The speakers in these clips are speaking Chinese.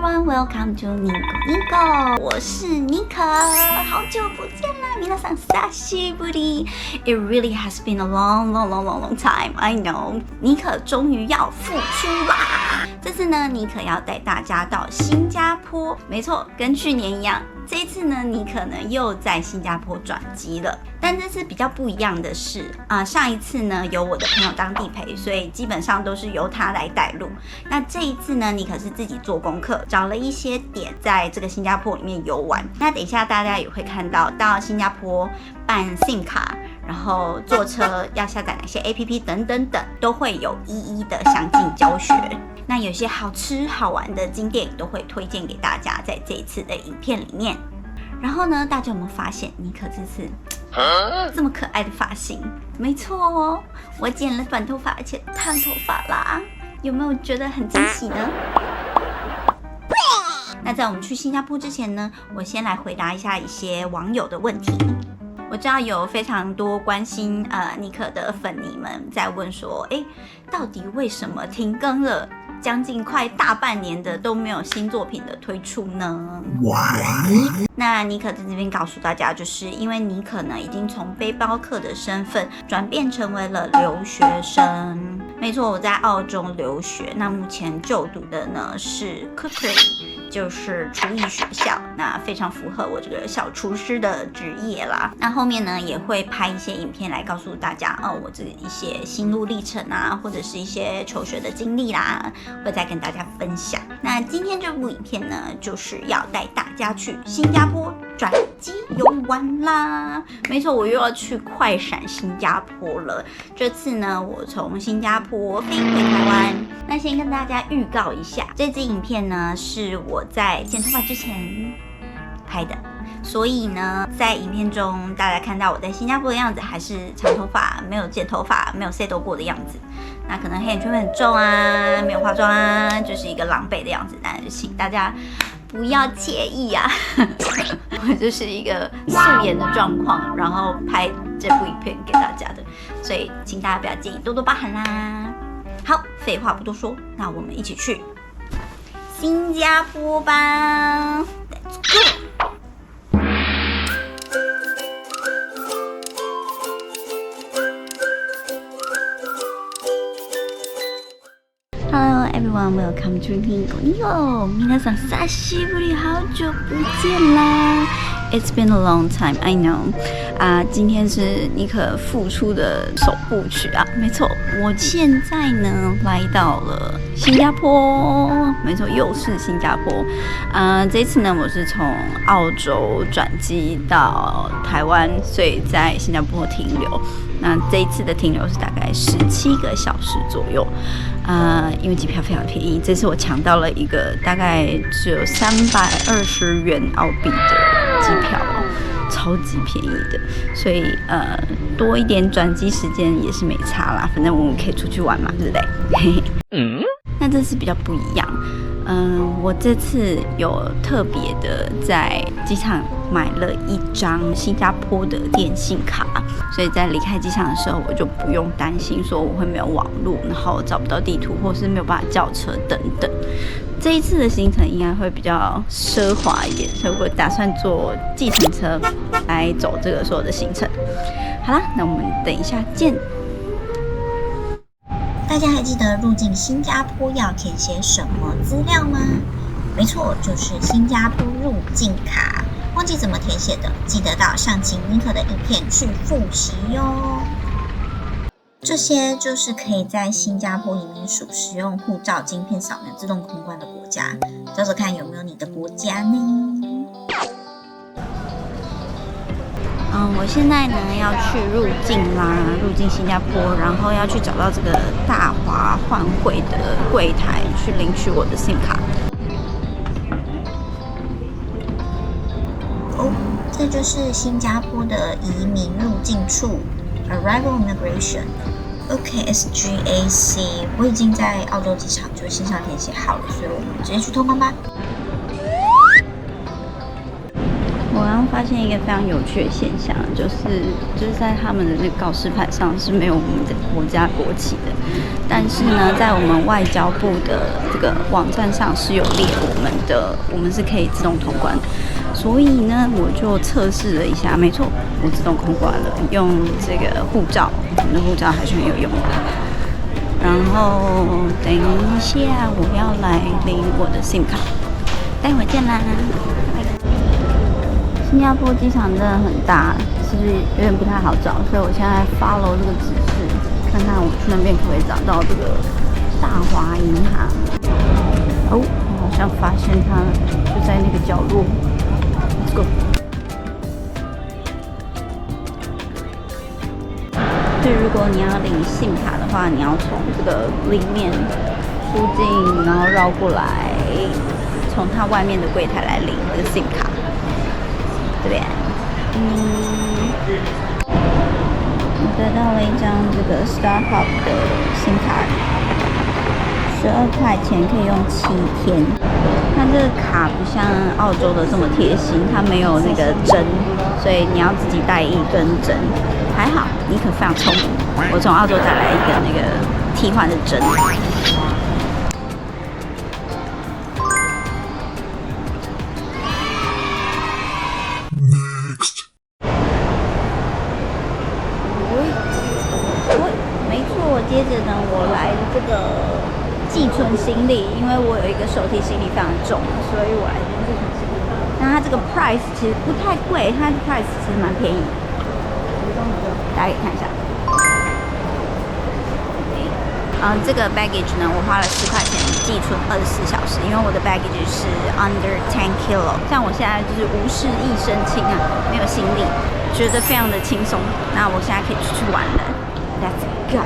everyone, welcome to Nico。我是妮可，好久不见啦，皆さん久しぶり。It really has been a long time. I know， 妮可终于要复出啦！这次呢，妮可要带大家到新加坡，没错，跟去年一样。这一次呢，妮可呢又在新加坡转机了，但这次比较不一样的是上一次呢有我的朋友当地陪，所以基本上都是由他来带路。那这一次呢，妮可是自己做功课，找了一些点在这个新加坡里面游玩。那等一下大家也会看到新加坡办 SIM 卡，然后坐车要下载哪些 APP 等等等，都会有一一的详尽教学。那有些好吃好玩的景点都会推荐给大家在这一次的影片里面。然后呢，大家有没有发现妮可这次这么可爱的发型？没错哦，我剪了短头发而且烫头发啦，有没有觉得很惊喜呢？那在我们去新加坡之前呢，我先来回答一下一些网友的问题。我知道有非常多关心妮可的粉泥们在问说，到底为什么停更了将近快大半年的都没有新作品的推出呢？ Why？ 那妮可在这边告诉大家，就是因为妮可呢已经从背包客的身份转变成为了留学生。没错，我在澳洲留学，那目前就读的呢是 Cookery， 就是厨艺学校，那非常符合我这个小厨师的职业啦。那后面呢也会拍一些影片来告诉大家我这一些心路历程啊，或者是一些求学的经历啦，会再跟大家分享。那今天这部影片呢，就是要带大家去新加坡转机游玩啦。没错，我又要去快闪新加坡了。这次呢，我从新加坡飞回台湾。那先跟大家预告一下，这支影片呢是我在剪头发之前拍的。所以呢，在影片中大家看到我在新加坡的样子，还是长头发，没有剪头发，没有 set 过的样子。那可能黑眼圈会很重啊，没有化妆啊，就是一个狼狈的样子。那就请大家不要介意啊，我就是一个素颜的状况，然后拍这部影片给大家的，所以请大家不要介意，多多包涵啦。好，废话不多说，那我们一起去新加坡吧 ，Let's go。Hello everyone, welcome to Nico。皆さん久しぶり，好久不见啦。It's been a long time, I know。今天是妮可复出的首部曲啊，没错，我现在呢来到了新加坡，没错，又是新加坡。这一次呢，我是从澳洲转机到台湾，所以在新加坡停留。那这一次的停留是大概17个小时左右，因为机票非常便宜，这次我抢到了一个大概只有320元澳币的机票哦，超级便宜的，所以多一点转机时间也是没差啦，反正我们可以出去玩嘛，对不对？那这次比较不一样。我这次有特别的在机场买了一张新加坡的电信卡，所以在离开机场的时候，我就不用担心说我会没有网络，然后找不到地图，或是没有办法叫车等等。这一次的行程应该会比较奢华一点，所以我打算坐计程车来走这个所有的行程。好啦，那我们等一下见。大家还记得入境新加坡要填写什么资料吗？没错，就是新加坡入境卡。忘记怎么填写的，记得到上集妮可的影片去复习哟。这些就是可以在新加坡移民署使用护照晶片扫描自动通关的国家，找找看有没有你的国家呢？我现在呢要去入境啦，入境新加坡，然后要去找到这个大华换汇的柜台去领取我的 SIM 卡。这就是新加坡的移民入境处 Arrival Immigration。OK SGAC， 我已经在澳洲机场就线上填写好了，所以我们直接去通关吧。我刚刚发现一个非常有趣的现象，就是在他们的那个告示牌上是没有我们的国家国旗的，但是呢，在我们外交部的这个网站上是有列我们是可以自动通关的，所以呢，我就测试了一下，没错，我自动通关了，用这个护照，我们的护照还是很有用的。然后等一下我要来领我的 SIM 卡，待会见啦。新加坡机场真的很大，是不是有点不太好找？所以我现在 follow 这个指示，看看我去那边可不可以找到这个大华银行。哦，我好像发现它就在那个角落。Let's go。所以如果你要领SIM卡的话，你要从这个里面出境，然后绕过来，从它外面的柜台来领这个SIM卡。这边，我得到了一张这个 StarHub 的SIM卡，12块钱可以用7天。它这个卡不像澳洲的这么贴心，它没有那个针，所以你要自己带一根针。还好，你可非常聪明，我从澳洲带来一个那个替换的针。接着呢，我来这个寄存行李，因为我有一个手提行李非常重，所以我来这边寄存行李。那它这个 price 其实不太贵，它的 price 其实蛮便宜的。大家可以看一下。这个 baggage 呢，我花了10块钱寄存24小时，因为我的 baggage 是 under 10 kilo。像我现在就是无事一身轻啊，没有行李，觉得非常的轻松。那我现在可以出去玩了 ，Let's go。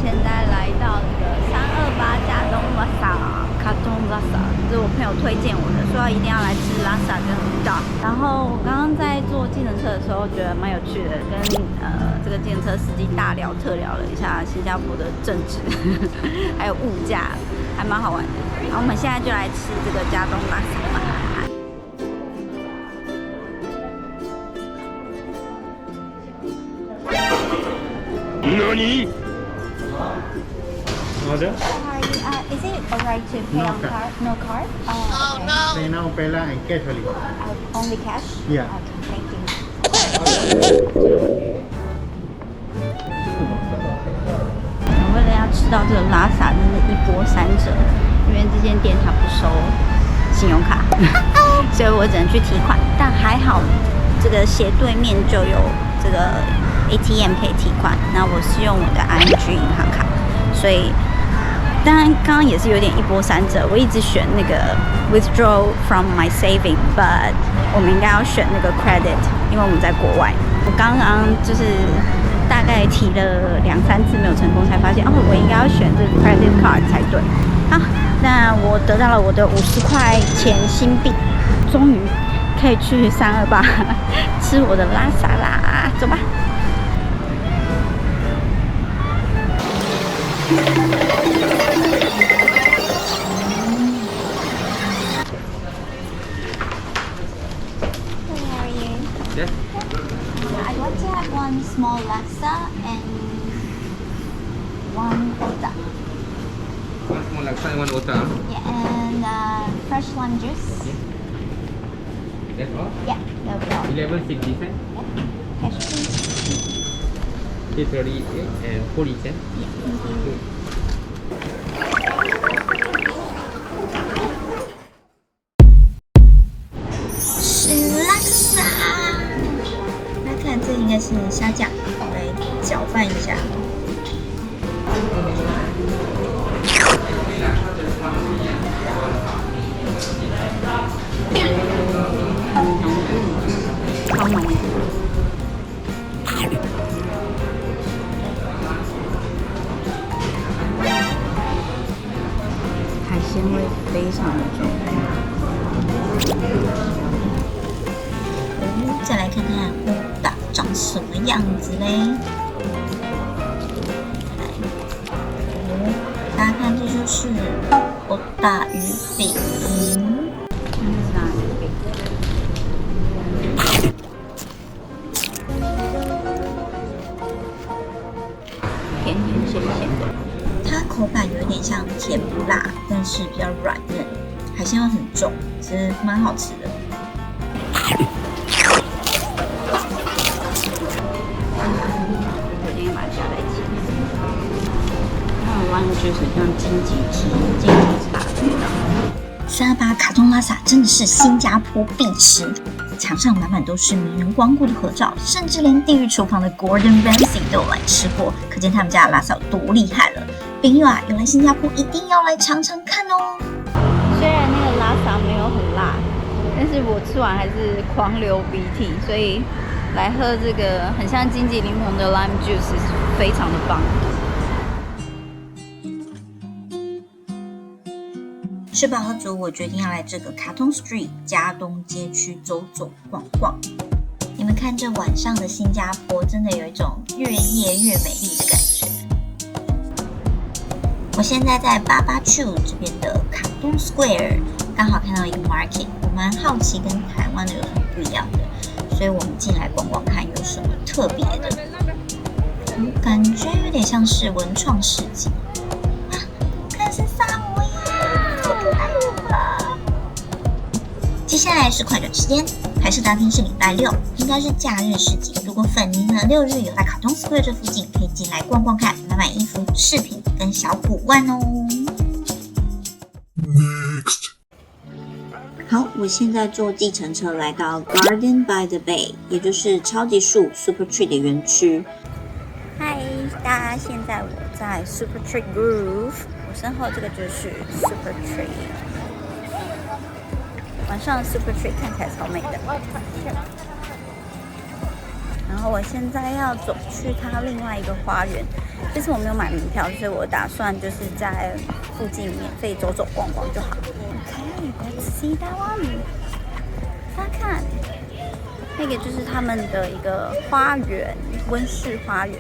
现在来到这个328加东拉萨卡通拉萨，这是我朋友推荐我的，说一定要来吃拉萨跟舞蹈。然后我刚刚在坐计程车的时候，觉得蛮有趣的，跟这个计程车司机大聊特聊了一下新加坡的政治，还有物价，还蛮好玩的。然后我们现在就来吃这个加东拉萨吧。何Order? Is it alright to pay on card? No card? Oh, no. Pay now, pay later, and cash only. Only cash? Yeah. Okay, thank you. 我为了要吃到这个拉萨，真的一波三折，因为这间店它不收信用卡，所以我只能去提款。但还好，这个斜对面就有这个 ATM 可以提款。那我是用我的 ING 银行卡，所以。当然，刚刚也是有点一波三折。我一直选那个 withdraw from my saving，but 我们应该要选那个 credit， 因为我们在国外。我刚刚就是大概提了2-3次没有成功，才发现我应该要选这个 credit card 才对。好，那我得到了我的50块钱新币，终于可以去328吃我的拉萨啦！走吧。Yes. I'd like to have one small laksa and one otak. One small laksa and one otak. Yeah, and fresh lime juice. That's all? Yeah, that'll be all. 11.60 cents. Yeah. Cash please. 38 and 40 cents. Yeah, thank you. 这应该是虾酱，我来搅拌一下。好浓。海鲜味非常的重。再来看看乌达长什么样子嘞？大家看，这就是欧大鱼饼。甜甜咸咸的，它口感有点像甜不辣，但是比较软嫩，海鲜味很重，其实蛮好吃的。我今天把它加在一起。lime juice 很像金桔汁、金桔茶的味道。328卡通拉萨真的是新加坡必吃，墙上满满都是名人光顾的合照，甚至连地狱厨房的 Gordon Ramsay 都有来吃过，可见他们家的拉萨有多厉害了。朋友啊，有来新加坡一定要来尝尝看哦。虽然那个拉萨没有很辣，但是我吃完还是狂流鼻涕，所以来喝这个很像金桔柠檬的 lime juice 是非常的棒。吃饱喝足，我决定要来这个卡通 Street 加东街区走走逛逛。你们看这晚上的新加坡，真的有一种越夜越美丽的感觉。我现在在88Chu这边的卡通 Square， 刚好看到一个 market， 我蛮好奇跟台湾的有什么不一样的，所以我们进来逛逛看有什么特别的。感觉有点像是文创市集啊，看是萨摩耶，太可爱了吧！接下来是快转时间，拍摄当天是礼拜六，应该是假日市集。如果粉迷们6日有在卡通 Square 这附近，可以进来逛逛看，买买衣服、饰品跟小古玩哦。Next， 好，我现在坐计程车来到 Garden by the Bay， 也就是超级树 Super Tree 的园区。嗨，大家，现在我在 Super Tree Grove， 我身后这个就是 Super Tree。晚上 Super Tree 看起来超美的。然后我现在要走去它另外一个花园，这次我没有买门票，所以我打算就是在附近免费走走逛逛就好。OK，let's see that one。大家看，那个就是他们的一个花园，温室花园。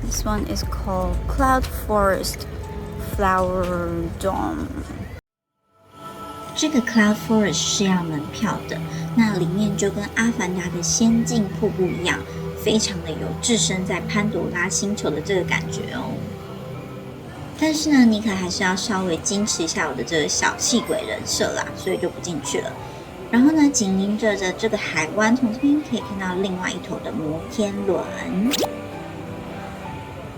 This one is called Cloud Forest Flower Dome。这个 Cloud Forest 是要门票的，那里面就跟阿凡达的仙境瀑布一样，非常的有置身在潘多拉星球的这个感觉哦。但是呢，尼可还是要稍微矜持一下我的这个小气鬼人设啦，所以就不进去了。然后呢，紧邻着这个海湾，从这边可以看到另外一头的摩天轮。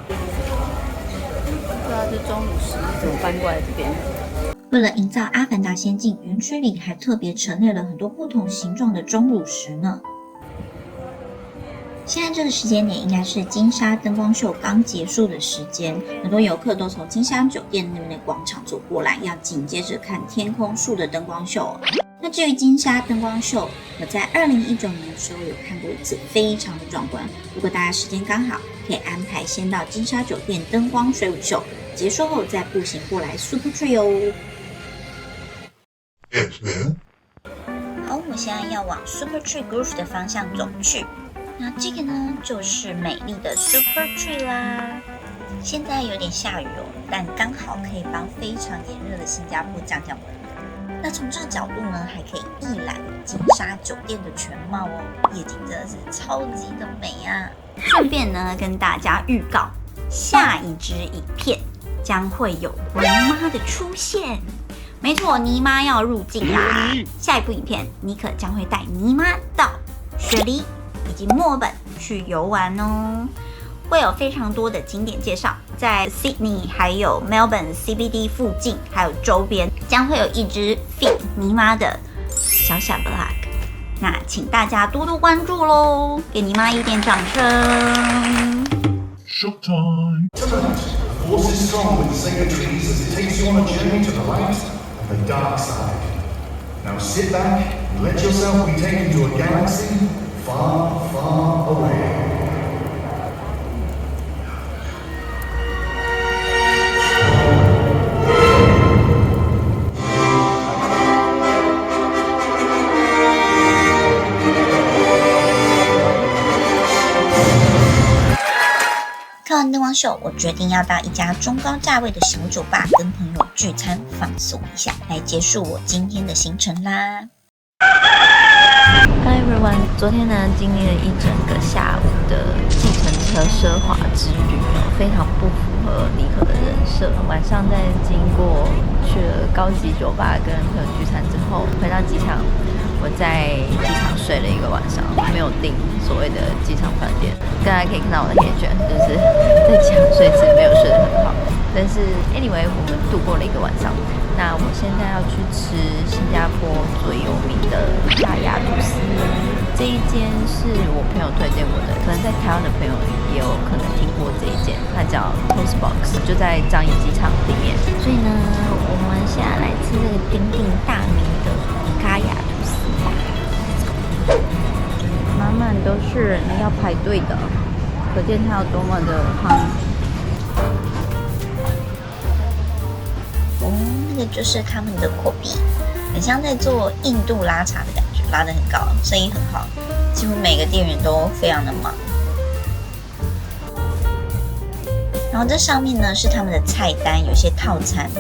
不知道这钟乳石怎么搬过来这边。为了营造阿凡达仙境，园区里还特别陈列了很多不同形状的钟乳石呢。现在这个时间点应该是金沙灯光秀刚结束的时间，很多游客都从金沙酒店那边的广场走过来，要紧接着看天空树的灯光秀哦。那至于金沙灯光秀，我在2019年的时候有看过一次，非常的壮观。如果大家时间刚好，可以安排先到金沙酒店灯光水舞秀，结束后再步行过来 Super Tree 哦。好，我现在要往 Super Tree Grove 的方向走去。那这个呢，就是美丽的 Super Tree 啦。现在有点下雨哦，但刚好可以帮非常炎热的新加坡降降温。那从这个角度呢，还可以一览金沙酒店的全貌哦，夜景真的是超级的美啊！顺便呢，跟大家预告，下一支影片将会有尼妈的出现。没错，尼妈要入境啦！下一部影片，尼可将会带尼妈到雪梨以及墨尔本去游玩哦，会有非常多的景点介绍，在 Sydney 还有 Melbourne CBD 附近还有周边，将会有一支 fit 尼妈的小小 vlog， 那请大家多多关注喽，给尼妈一点掌声。Showtime! Tonight, the force is strong with the sacred trees as it takes you on a journey to the light and the dark side. Now sit back and let yourself be taken to a galaxy far, far away. 看完灯光秀，我决定要到一家中高价位的小酒吧跟朋友聚餐放松一下，来结束我今天的行程啦。Hi everyone， 昨天呢经历了一整个下午的计程车奢华之旅非常不符合尼可的人设。晚上在经过去了高级酒吧跟朋友聚餐之后，回到机场，我在机场睡了一个晚上，没有订所谓的机场饭店。大家可以看到我的黑卷，就是在机场睡其实没有睡得很好。但是 anyway， 我们度过了一个晚上。那我现在要去吃新加坡最有名的大雅吐司，这一间是我朋友推荐我的，可能在台湾的朋友也有可能听过这一间，它叫 Toast Box， 就在樟宜机场里面。所以呢，我们现在来吃这个鼎鼎大名的咖雅吐司吧。满满都是人要排队的，可见它有多么的夯。这个就是他们的口币，很像在做印度拉茶的感觉，拉得很高，生意很好，几乎每个店员都非常的忙。然后这上面呢是他们的菜单，有些套餐。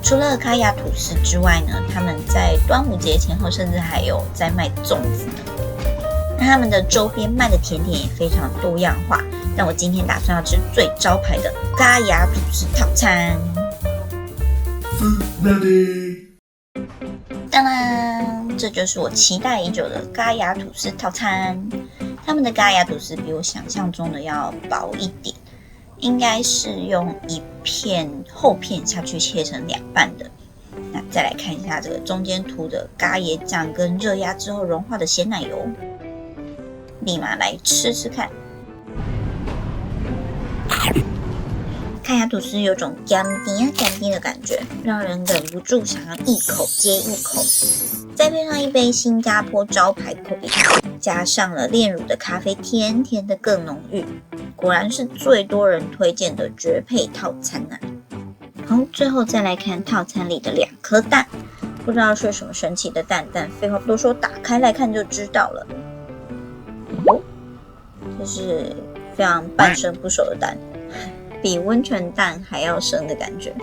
除了咖雅吐司之外呢，他们在端午节前后甚至还有在卖粽子呢。那他们的周边卖的甜点也非常多样化，但我今天打算要吃最招牌的咖雅吐司套餐。Ready. 当然，这就是我期待已久的咖雅吐司套餐。他们的咖雅吐司比我想象中的要薄一点，应该是用一片厚片下去切成2半的。那再来看一下这个中间涂的咖椰酱跟热压之后融化的鲜奶油，立马来吃吃看。咖雅吐司有种干甜的感觉，让人忍不住想要一口接一口。再配上一杯新加坡招牌口比，加上了炼乳的咖啡，甜甜的更浓郁，果然是最多人推荐的绝配套餐啊！好，最后再来看套餐里的2颗蛋，不知道是什么神奇的蛋，但废话不多说，打开来看就知道了。哦，这是非常半生不熟的蛋。比温泉蛋还要生的感觉，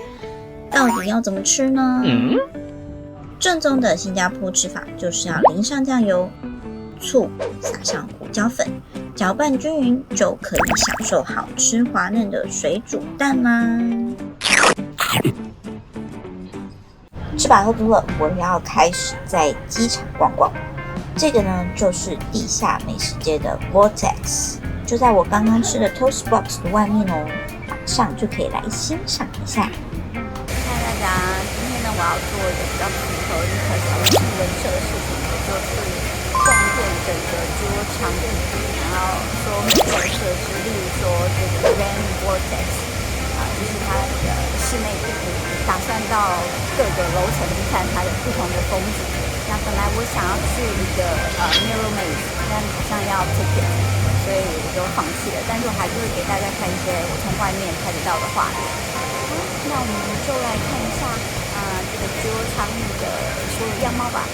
到底要怎么吃呢？正宗的新加坡吃法就是要淋上酱油、醋，撒上胡椒粉，搅拌均匀，就可以享受好吃滑嫩的水煮蛋啦。吃饱喝足了，我要开始在机场逛逛。这个呢，就是地下美食街的 Vortex， 就在我刚刚吃的 Toast Box 的外面哦。上就可以来欣赏一下。嗨大家，今天呢我要做一个比较符合尼可人设的事情，也就是逛遍整个桌场地，然后说每个设施，例如说这个 Rain Vortex 就是它的室内瀑布，打算到各个楼层去看它的不同的风景。那本来我想要去一个Mirror Maze， 但好像要 ticket， 所以我就放弃了。但是我还是会给大家看一些我从外面看得到的画面。那我们就来看一下这个Jewel Changi的所有样貌吧。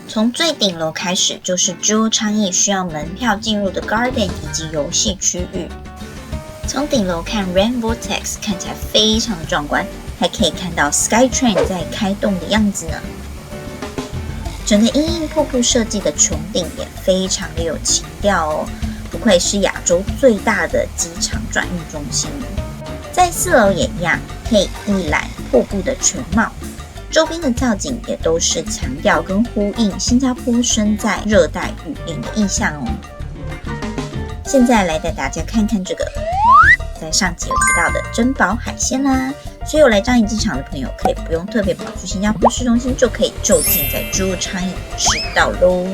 从最顶楼开始就是 Jewel Changi需要门票进入的 Garden 以及游戏区域。从顶楼看 Rain Vortex 看起来非常的壮观，还可以看到 Skytrain 在开动的样子呢。整个因应瀑布设计的穹顶也非常的有情调哦，不愧是亚洲最大的机场转运中心。在4楼也一样，可以一览瀑布的全貌，周边的造景也都是强调跟呼应新加坡身在热带雨林的意象哦。现在来带大家看看这个在上集有提到的珍宝海鲜啦，所以有来樟宜机场的朋友可以不用特别跑去新加坡市中心，就可以就近在Jewel Changi吃到咯。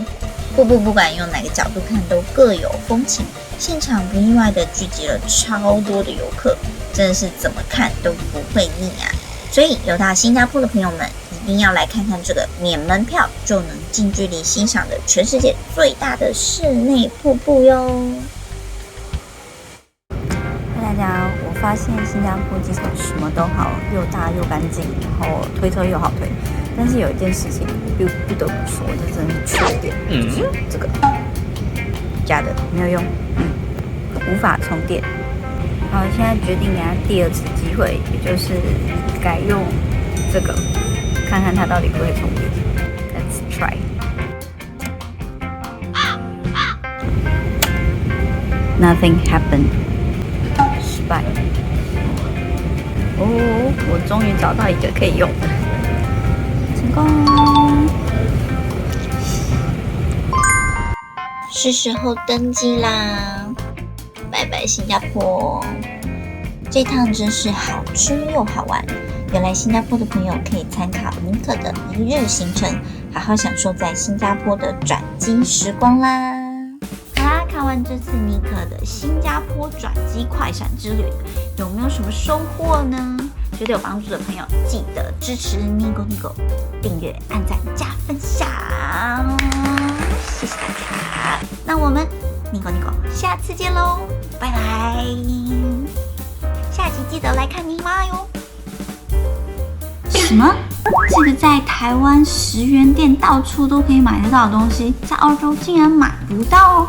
瀑布不管用哪个角度看都各有风情，现场不意外的聚集了超多的游客，真的是怎么看都不会腻啊！所以有到新加坡的朋友们一定要来看看这个免门票就能近距离欣赏的全世界最大的室内瀑布哟。大家，我发现新加坡机场什么都好，又大又干净，然后推车又好推。但是有一件事情不得不说，这真的是缺点，就是这个假的没有用，无法充电。然好，现在决定给他第二次机会，也就是改用这个，看看他到底会不会充电。Let's try. Nothing happened. 失败。哦，我终于找到一个可以用的，成功。是时候登机啦！拜拜新加坡，这趟真是好吃又好玩。有来新加坡的朋友可以参考尼可的一日行程，好好享受在新加坡的转机时光啦！好啦，看完这次尼可的新加坡转机快闪之旅，有没有什么收获呢？觉得有帮助的朋友，记得支持尼可，订阅、按赞、加分享，谢谢大家。那我们尼可，下次见喽，拜拜！下集记得来看尼妈哟。什么？这个在台湾10元店到处都可以买得到的东西，在澳洲竟然买不到哦！